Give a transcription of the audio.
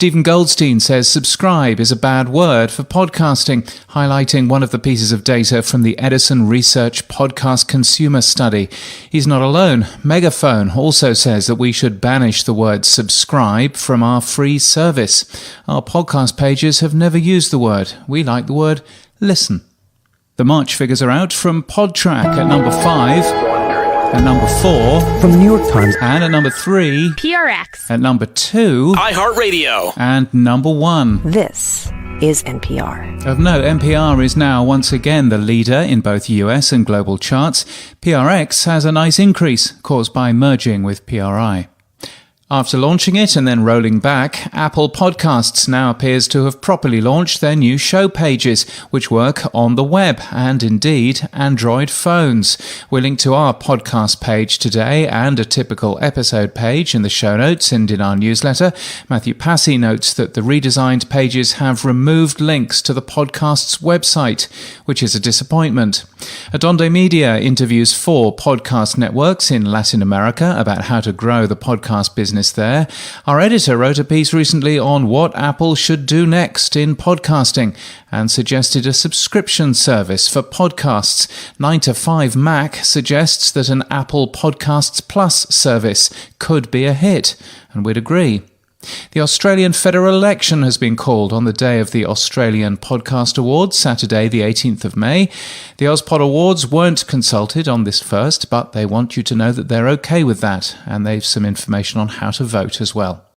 Stephen Goldstein says subscribe is a bad word for podcasting, highlighting one of the pieces of data from the Edison Research Podcast Consumer Study. He's not alone. Megaphone also says that we should banish the word subscribe from our free service. Our podcast pages have never used the word. We like the word listen. The March figures are out from Podtrack at number 5. At number 4, from New York Times, and at number 3, PRX, at number 2, iHeartRadio, and number 1. This is NPR. Of note, NPR is now once again the leader in both US and global charts. PRX has a nice increase caused by merging with PRI. After launching it and then rolling back, Apple Podcasts now appears to have properly launched their new show pages, which work on the web and, indeed, Android phones. We'll link to our podcast page today and a typical episode page in the show notes and in our newsletter. Matthew Passy notes that the redesigned pages have removed links to the podcast's website, which is a disappointment. Adonde Media interviews 4 podcast networks in Latin America about how to grow the podcast business there. Our editor wrote a piece recently on what Apple should do next in podcasting and suggested a subscription service for podcasts. 9to5Mac suggests that an Apple Podcasts Plus service could be a hit, and we'd agree. The Australian federal election has been called on the day of the Australian Podcast Awards, Saturday the 18th of May. The AusPod Awards weren't consulted on this first, but they want you to know that they're okay with that, and they've some information on how to vote as well.